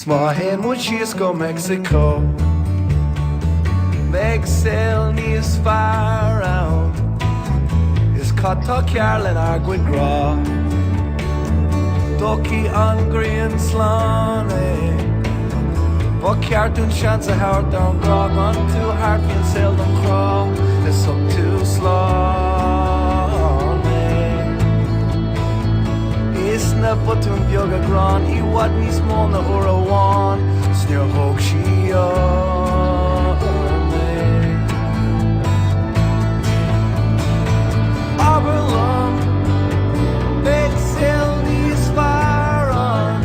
Small hen would she's go Mexico. Meg sail níos far out. Is Cata Carlin Arguin Gra. Ducky on green slane. But Cartoon chance a hard down grog on too hard and sail them crawl. It's up too slow. Isna butun bioga gran I wad nis mona or a wan Snir hog she Aberlum Big sail nis far on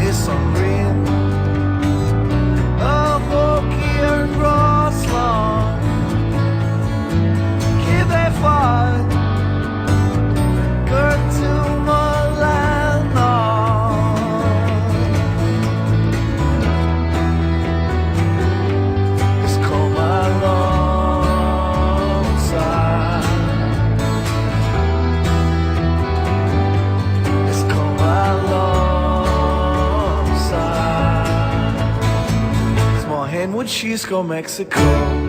Is on green A hokey and grass long Give a fight Would she's go Mexico?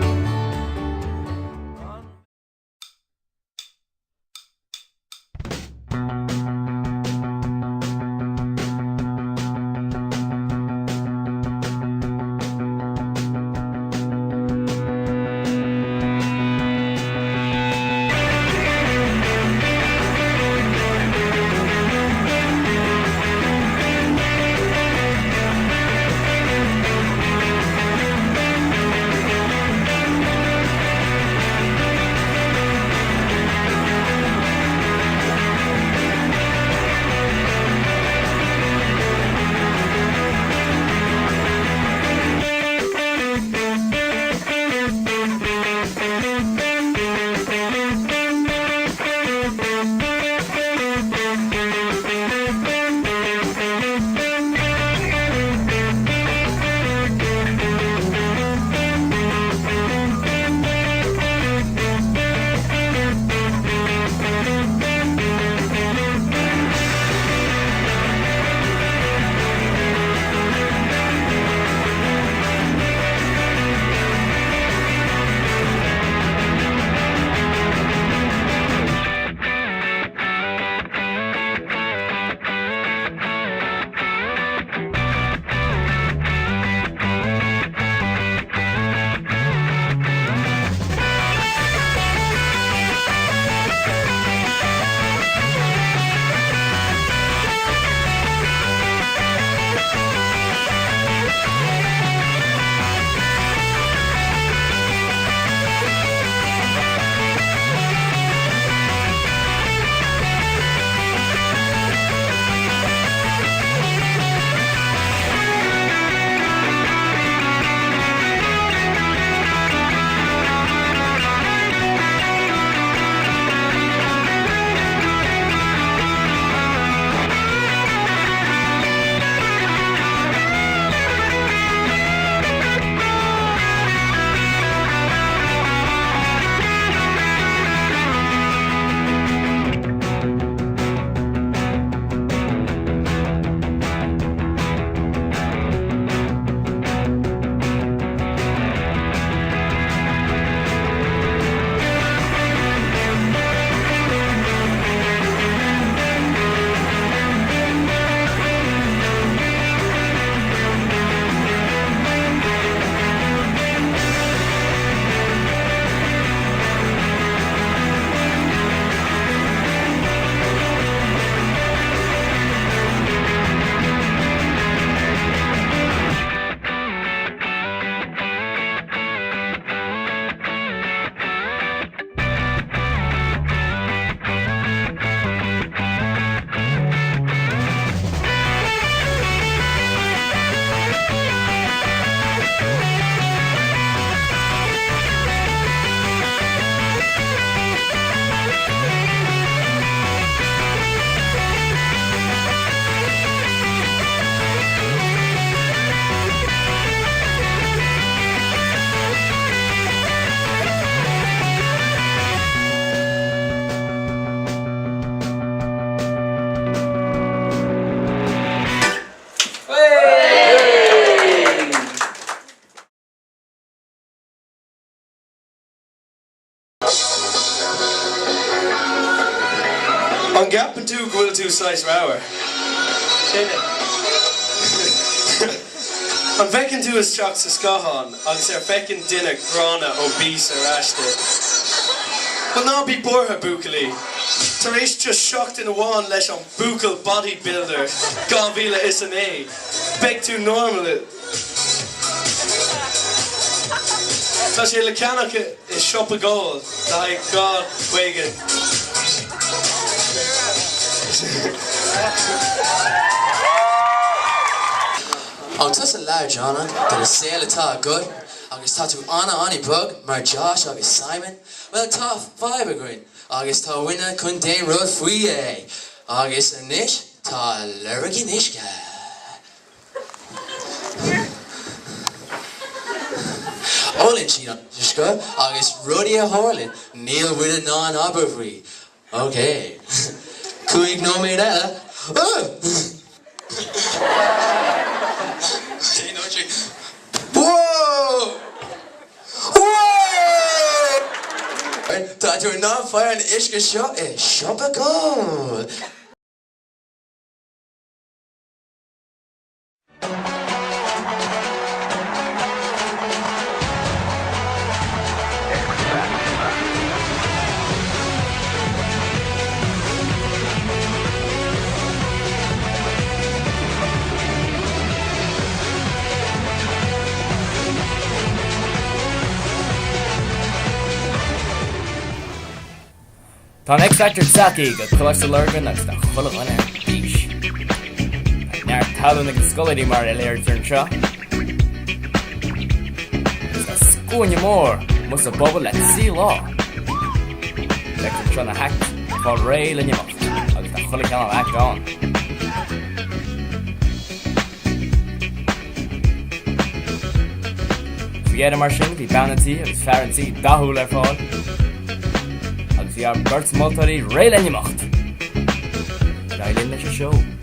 An gapan tú gwil tú sais rawer. An fecin tú is teach sa scahan, agus fecin duine grana ó bís ar aiste. Well ná bí bortha bucalaí. Tar éis just shocked in amháin leis an bucal bodybuilder gámhíle is an é. Beg tú normal. Tá sé le ceannach is siop a gáil, dá ag gáil Wigan. An tus a leir Johnna, dar is saoil atá agad, agus tá tú anna aní bug, mar Josh agus Simon, well tá fibergreen, agus tá winna chun déan rud faoi é, agus anis tá lurigí nisce. Olin siad an tuisce, agus rudí a hálinn, níl with a non-aberhrí. Okay. Cuig nóméid eile. Whoa! Whoa! Tá tú ná fire an isce seo siop a gáil. Tá X-Factor Saki go chulas a lurgan agus na chulaghana bís. Near talún agus scoladí mar a léir turn seo. Is na scúine mór mus a bobal le sí lá. Lectur seo na hacht fá ré le nimocht agus na chulaghana act on. Fiad mar sin bhí banatí agus fearantí dathú le fáil. Agus bhí ar Bert Multarí ré le nimocht. Dailín leis a show.